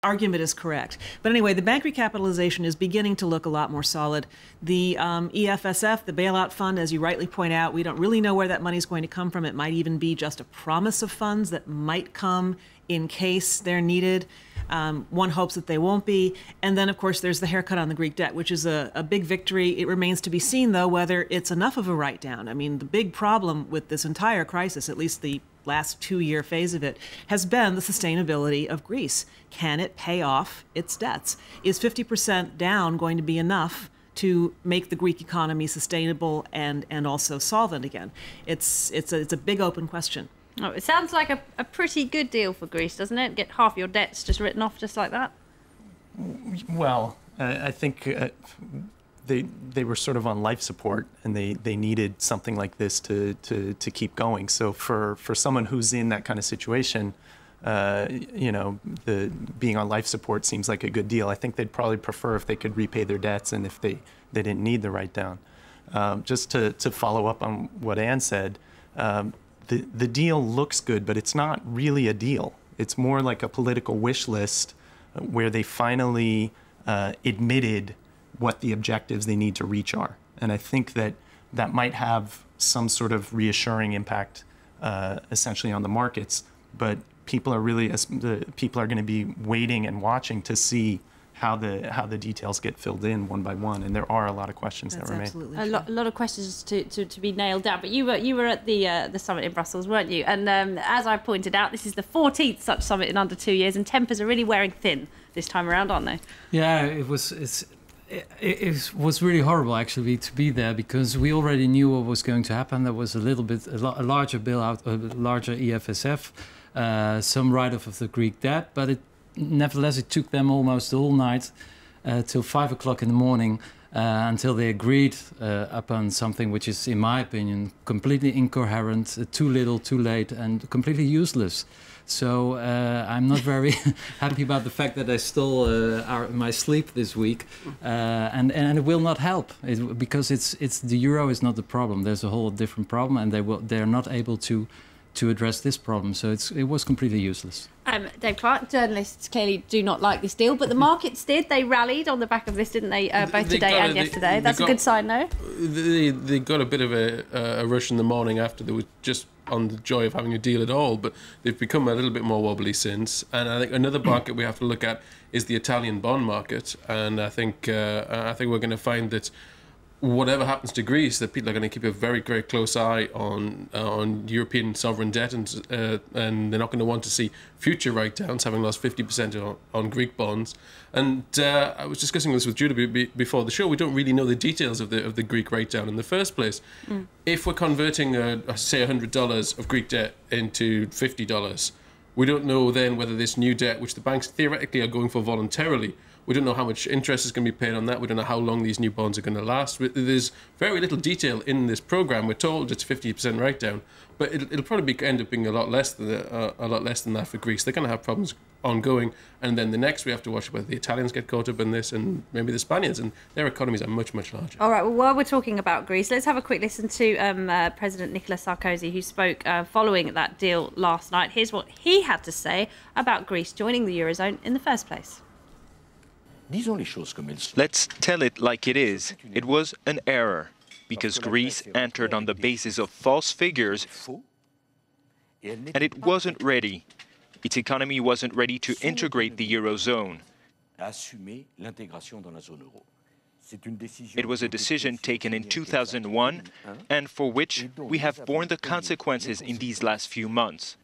argument is correct. But anyway, the bank recapitalization is beginning to look a lot more solid. The EFSF, the bailout fund, as you rightly point out, we don't really know where that money is going to come from. It might even be just a promise of funds that might come in case they're needed. One hopes that they won't be. And then, of course, there's the haircut on the Greek debt, which is a big victory. It remains to be seen, though, whether it's enough of a write-down. I mean, the big problem with this entire crisis, at least the last 2-year phase of it, has been the sustainability of Greece. Can it pay off its debts? Is 50% down going to be enough to make the Greek economy sustainable and also solvent again? It's a big open question. Oh, it sounds like a pretty good deal for Greece, doesn't it? Get half your debts just written off just like that? Well, I think they were sort of on life support, and they needed something like this to keep going. So for someone who's in that kind of situation, the being on life support seems like a good deal. I think they'd probably prefer if they could repay their debts and if they didn't need the write-down. Just to follow up on what Anne said, the deal looks good, but it's not really a deal. It's more like a political wish list where they finally admitted what the objectives they need to reach are. And I think that might have some sort of reassuring impact essentially on the markets. But people are going to be waiting and watching to see how the details get filled in one by one, and there are a lot of questions that remain. A lot of questions to be nailed down. But you were at the summit in Brussels, weren't you? And as I pointed out, this is the 14th such summit in under 2 years, and tempers are really wearing thin this time around, aren't they? Yeah, it was really horrible actually to be there, because we already knew what was going to happen. There was a larger bailout, a larger EFSF, some write-off of the Greek debt, but nevertheless, it took them almost all night till 5 o'clock in the morning until they agreed upon something which is, in my opinion, completely incoherent, too little, too late, and completely useless. So I'm not very happy about the fact that I stole my sleep this week, and it will not help because it's the euro is not the problem. There's a whole different problem, and they're not able to address this problem. So it was completely useless. Dave Clark, journalists clearly do not like this deal, but the markets did. They rallied on the back of this, didn't they, both today and yesterday? That's a good sign, though. They got a bit of a rush in the morning after they were just on the joy of having a deal at all, but they've become a little bit more wobbly since. And I think another market we have to look at is the Italian bond market. And I think we're going to find that whatever happens to Greece, that people are going to keep a very, very close eye on European sovereign debt, and they're not going to want to see future write-downs, having lost 50% on Greek bonds. And I was discussing this with Judah before the show. We don't really know the details of the Greek write-down in the first place. If we're converting, say, $100 of Greek debt into $50, we don't know then whether this new debt, which the banks theoretically are going for voluntarily, we don't know how much interest is going to be paid on that. We don't know how long these new bonds are going to last. There's very little detail in this program. We're told it's 50% write-down, but it'll probably end up being a lot less than that for Greece. They're going to have problems ongoing, and then the next we have to watch whether the Italians get caught up in this, and maybe the Spaniards, and their economies are much, much larger. All right. Well, while we're talking about Greece, let's have a quick listen to President Nicolas Sarkozy, who spoke following that deal last night. Here's what he had to say about Greece joining the Eurozone in the first place. Let's tell it like it is. It was an error, because Greece entered on the basis of false figures, and it wasn't ready. Its economy wasn't ready to integrate the Eurozone. It was a decision taken in 2001, and for which we have borne the consequences in these last few months.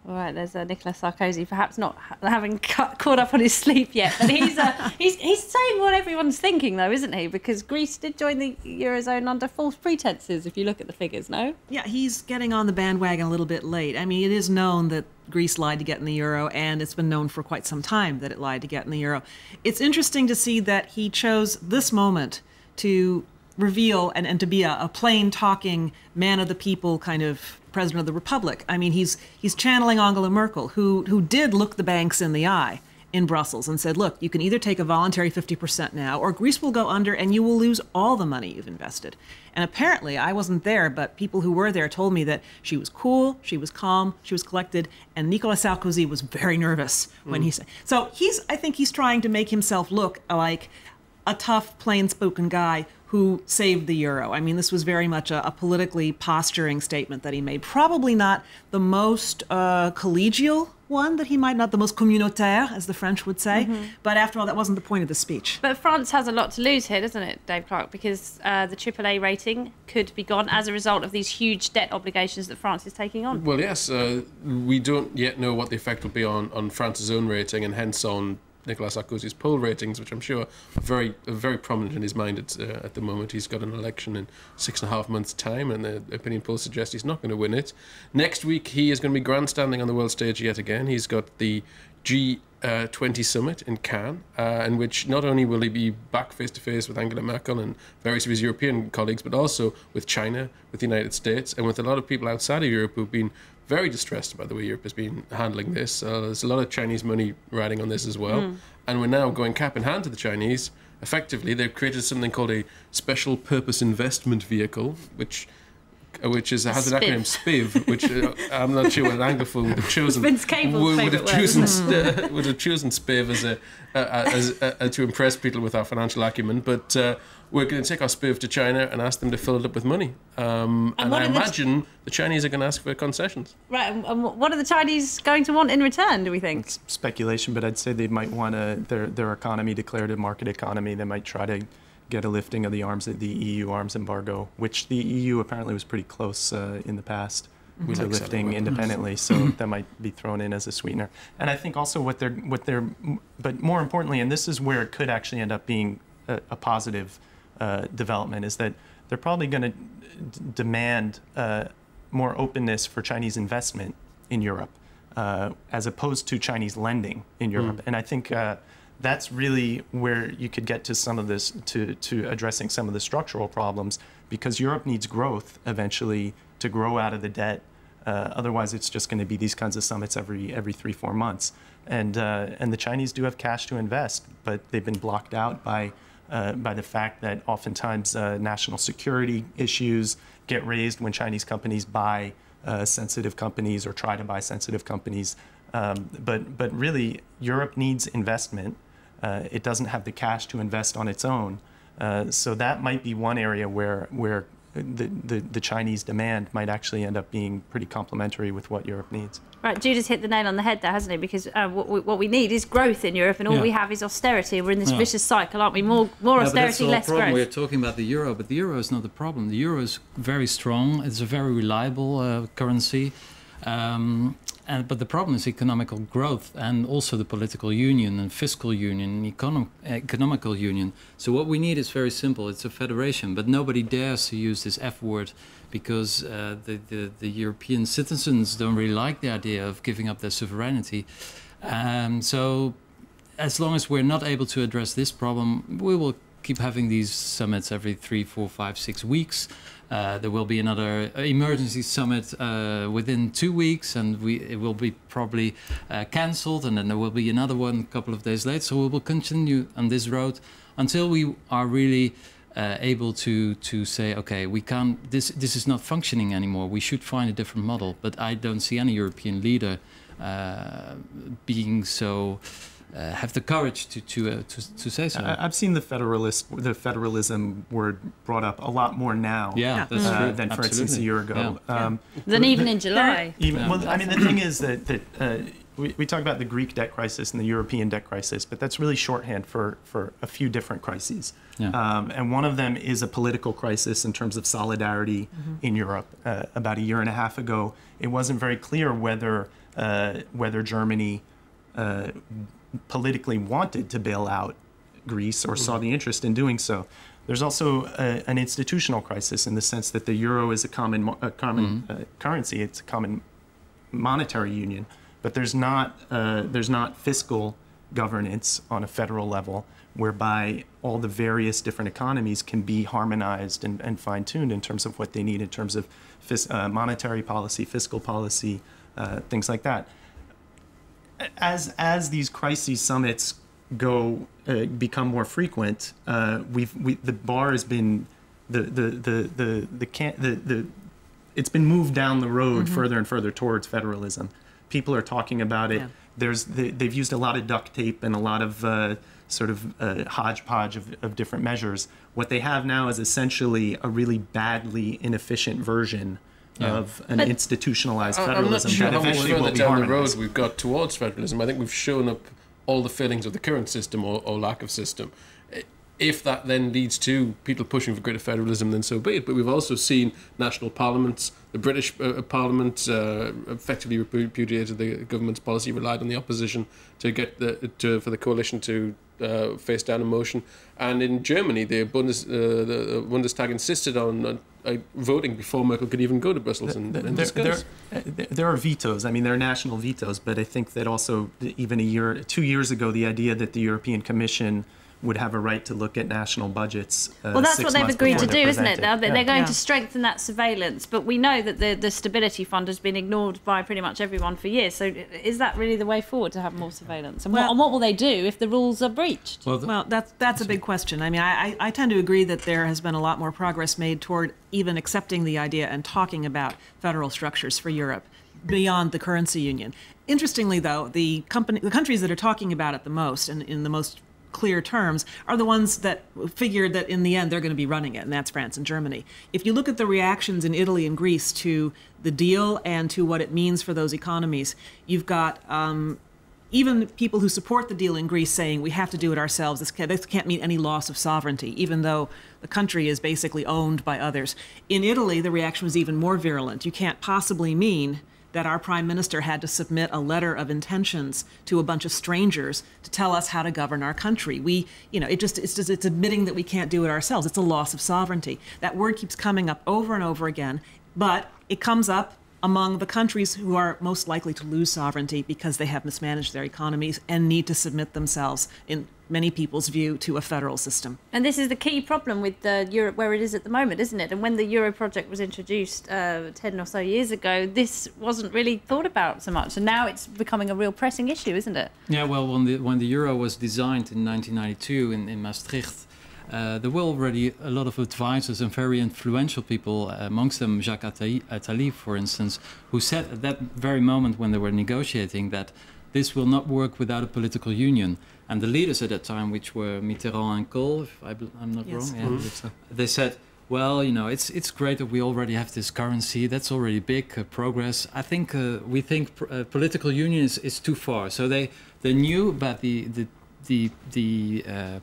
All right, there's Nicolas Sarkozy, perhaps not having caught up on his sleep yet, but he's saying what everyone's thinking, though, isn't he? Because Greece did join the Eurozone under false pretenses, if you look at the figures, no? Yeah, he's getting on the bandwagon a little bit late. I mean, it is known that Greece lied to get in the euro, and it's been known for quite some time that it lied to get in the euro. It's interesting to see that he chose this moment to reveal and to be a plain talking man of the people kind of president of the republic. I mean, he's channeling Angela Merkel, who did look the banks in the eye in Brussels and said, look, you can either take a voluntary 50% now, or Greece will go under and you will lose all the money you've invested. And apparently, I wasn't there, but people who were there told me that she was cool, she was calm, she was collected, and Nicolas Sarkozy was very nervous when he said. So I think he's trying to make himself look like a tough, plain-spoken guy who saved the euro. I mean, this was very much a politically posturing statement that he made. Probably not the most collegial one that he might, not the most communautaire, as the French would say. But after all, that wasn't the point of the speech. But France has a lot to lose here, doesn't it, Dave Clark? Because the AAA rating could be gone as a result of these huge debt obligations that France is taking on. Well, yes, we don't yet know what the effect will be on France's own rating and hence on Nicolas Sarkozy's poll ratings, which I'm sure are very prominent in his mind at the moment. He's got an election in 6.5 months' time, and the opinion polls suggest he's not going to win it. Next week, he is going to be grandstanding on the world stage yet again. He's got the G20 summit in Cannes, in which not only will he be back face-to-face with Angela Merkel and various of his European colleagues, but also with China, with the United States, and with a lot of people outside of Europe who've been very distressed by the way Europe has been handling this. There's a lot of Chinese money riding on this as well. And we're now going cap in hand to the Chinese. Effectively, they've created something called a special purpose investment vehicle, which has an acronym SPIV, which I'm not sure what an Anglophone would have chosen. Vince Cable's would have chosen SPIV as to impress people with our financial acumen. But we're going to take our SPIV to China and ask them to fill it up with money. And I imagine the Chinese are going to ask for concessions. Right, and what are the Chinese going to want in return, do we think? It's speculation, but I'd say they might want their economy declared a market economy. They might try to get a lifting of the EU arms embargo, which the EU apparently was pretty close in the past to lifting independently. So that might be thrown in as a sweetener. And I think also but more importantly, and this is where it could actually end up being a positive development, is that they're probably going to demand more openness for Chinese investment in Europe, as opposed to Chinese lending in Europe. And I think that's really where you could get to some of this, to addressing some of the structural problems, because Europe needs growth eventually to grow out of the debt. Otherwise, it's just going to be these kinds of summits every 3-4 months. And the Chinese do have cash to invest, but they've been blocked out by the fact that oftentimes national security issues get raised when Chinese companies buy sensitive companies or try to buy sensitive companies. But really, Europe needs investment. It doesn't have the cash to invest on its own. So that might be one area where the Chinese demand might actually end up being pretty complementary with what Europe needs. Right, Judah's hit the nail on the head there, hasn't he? Because what we need is growth in Europe, and all we have is austerity. We're in this vicious cycle, aren't we? More austerity, less growth. We're talking about the euro, but the euro is not the problem. The euro is very strong. It's a very reliable currency. But the problem is economical growth and also the political union and fiscal union and economical union. So what we need is very simple. It's a federation, but nobody dares to use this F word because the European citizens don't really like the idea of giving up their sovereignty. So as long as we're not able to address this problem, we will keep having these summits every 3, 4, 5, 6 weeks. There will be another emergency summit within 2 weeks, and it will be probably cancelled, and then there will be another one a couple of days later. So we will continue on this road until we are really able to say, okay, we can't. This is not functioning anymore. We should find a different model. But I don't see any European leader being so. Have the courage to say so. I've seen the federalism word brought up a lot more now. Yeah, that's true. Than, for instance, a year ago. Yeah. Than even in July. Well, I mean, the thing is that we talk about the Greek debt crisis and the European debt crisis, but that's really shorthand for a few different crises. Yeah. And one of them is a political crisis in terms of solidarity in Europe. About a year and a half ago, it wasn't very clear whether Germany politically wanted to bail out Greece or saw the interest in doing so. There's also an institutional crisis in the sense that the euro is a common currency. It's a common monetary union, but there's not fiscal governance on a federal level whereby all the various different economies can be harmonized and fine-tuned in terms of what they need in terms of monetary policy, fiscal policy, things like that. as these crises summits become more frequent, the bar has been it's been moved down the road further and further towards federalism. People are talking about it. Yeah. They've used a lot of duct tape and a lot of hodgepodge of different measures. What they have now is essentially a really badly inefficient version of an institutionalized federalism. I'm not sure how much further down the road we've got towards federalism. I think we've shown up all the failings of the current system or lack of system. If that then leads to people pushing for greater federalism, then so be it. But we've also seen national parliaments, the British Parliament effectively repudiated the government's policy, relied on the opposition to get for the coalition to face down a motion. And in Germany, the Bundestag insisted on voting before Merkel could even go to Brussels and discuss. There are vetoes. I mean, there are national vetoes, but I think that also even 2 years ago, the idea that the European Commission would have a right to look at national budgets. Well, that's what they've agreed to do, isn't it? Now they're going to strengthen that surveillance, but we know that the Stability Fund has been ignored by pretty much everyone for years. So is that really the way forward, to have more surveillance? And what will they do if the rules are breached? Well, that's a big question. I mean, I tend to agree that there has been a lot more progress made toward even accepting the idea and talking about federal structures for Europe beyond the currency union. Interestingly, though, the countries that are talking about it the most and in the most clear terms are the ones that figured that in the end they're going to be running it, and that's France and Germany. If you look at the reactions in Italy and Greece to the deal and to what it means for those economies, you've got even people who support the deal in Greece saying we have to do it ourselves. This can't mean any loss of sovereignty, even though the country is basically owned by others. In Italy, the reaction was even more virulent. You can't possibly mean that our prime minister had to submit a letter of intentions to a bunch of strangers to tell us how to govern our country. It's admitting that we can't do it ourselves. It's a loss of sovereignty. That word keeps coming up over and over again, but it comes up among the countries who are most likely to lose sovereignty because they have mismanaged their economies and need to submit themselves, in many people's view, to a federal system. And this is the key problem with Europe where it is at the moment, isn't it? And when the Euro project was introduced 10 or so years ago, this wasn't really thought about so much. And now it's becoming a real pressing issue, isn't it? Yeah, well, when the Euro was designed in 1992 in Maastricht, there were already a lot of advisors and very influential people, amongst them Jacques Attali, for instance, who said at that very moment when they were negotiating that this will not work without a political union. And the leaders at that time, which were Mitterrand and Kohl, if I'm not wrong, they said, well, it's great that we already have this currency. That's already big progress. I think we think political union is too far. So they knew about the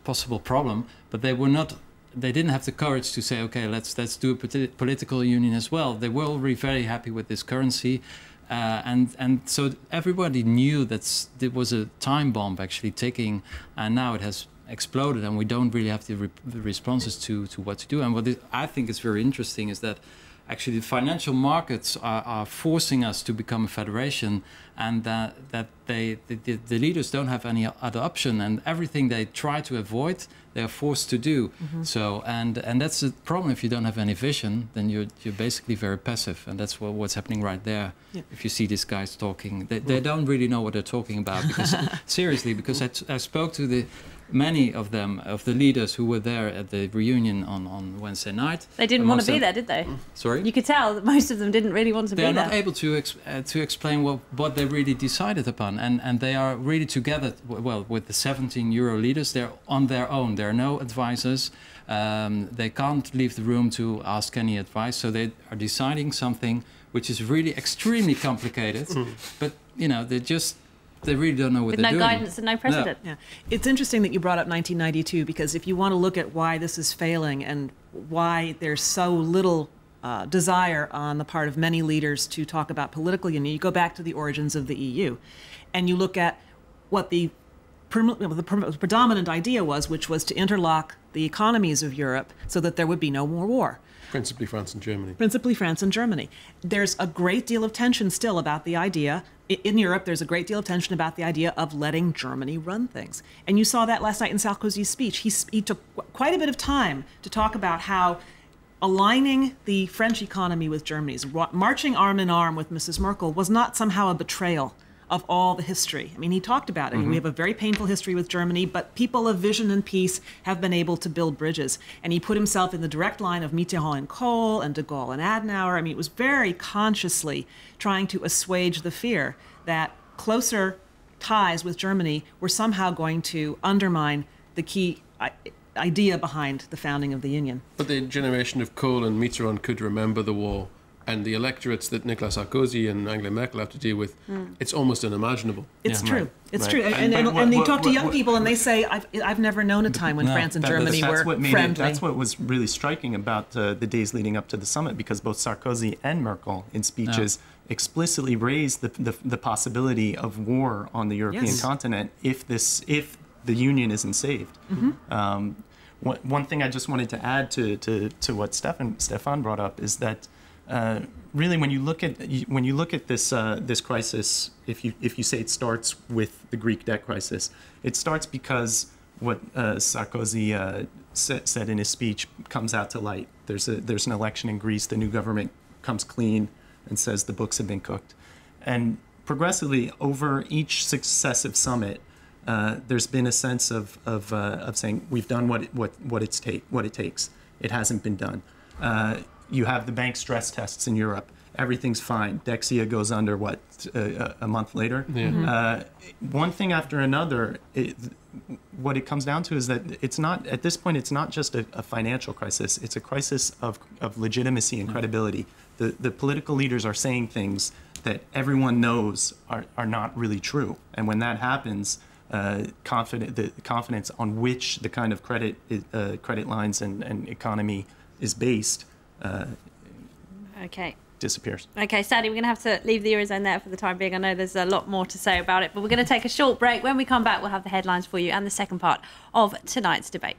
possible problem, but they didn't have the courage to say, okay, let's do a political union as well. They were already very happy with this currency. And so everybody knew that it was a time bomb actually ticking, and now it has exploded, and we don't really have the responses to what to do. And what I think is very interesting is that actually the financial markets are forcing us to become a federation, and that the leaders don't have any other option, and everything they try to avoid, they're forced to do. Mm-hmm. So and that's the problem. If you don't have any vision, then you're basically very passive, and that's what's happening right there. Yeah. If you see these guys talking, they don't really know what they're talking about, because seriously, because I spoke to many of them, of the leaders who were there at the reunion on Wednesday night. They didn't want to be there, did they? Sorry? You could tell that most of them didn't really want to be there. They're not able to explain what they really decided upon. And they are really together, well, with the 17 Euro leaders. They're on their own. There are no advisors. They can't leave the room to ask any advice. So they are deciding something which is really extremely complicated. But, they really don't know what they're doing. With no guidance and no precedent. No. Yeah. It's interesting that you brought up 1992, because if you want to look at why this is failing and why there's so little desire on the part of many leaders to talk about political union, you go back to the origins of the EU, and you look at what the predominant idea was, which was to interlock the economies of Europe so that there would be no more war. Principally France and Germany. Principally France and Germany. There's a great deal of tension still about the idea. In Europe, there's a great deal of tension about the idea of letting Germany run things. And you saw that last night in Sarkozy's speech. He took quite a bit of time to talk about how aligning the French economy with Germany's, marching arm in arm with Mrs. Merkel, was not somehow a betrayal of all the history. I mean, he talked about it. We have a very painful history with Germany, but people of vision and peace have been able to build bridges. And he put himself in the direct line of Mitterrand and Kohl and de Gaulle and Adenauer. I mean, it was very consciously trying to assuage the fear that closer ties with Germany were somehow going to undermine the key idea behind the founding of the Union. But the generation of Kohl and Mitterrand could remember the war, and the electorates that Nicolas Sarkozy and Angela Merkel have to deal with, it's almost unimaginable. It's true. Right. It's Right. true. And But you talk to young people and they say, I've never known a time when France and Germany were friendly. That's what was really striking about the days leading up to the summit, because both Sarkozy and Merkel in speeches explicitly raised the possibility of war on the European continent if the Union isn't saved. One thing I just wanted to add to what Stefan brought up is that really when you look at this crisis, if you say it starts with the Greek debt crisis, it starts because what Sarkozy said in his speech comes out to light. There's an election in Greece. The new government comes clean and says the books have been cooked, and progressively over each successive summit, there's been a sense of saying we've done what it takes. It hasn't been done. You have the bank stress tests in Europe. Everything's fine. Dexia goes under a month later. One thing after another. What it comes down to is that it's not, at this point, it's not just a financial crisis. It's a crisis of legitimacy and credibility. The political leaders are saying things that everyone knows are not really true. And when that happens, the confidence on which the kind of credit lines and economy is based disappears. Okay, sadly, we're going to have to leave the Eurozone there for the time being. I know there's a lot more to say about it, but we're going to take a short break. When we come back, we'll have the headlines for you and the second part of tonight's debate.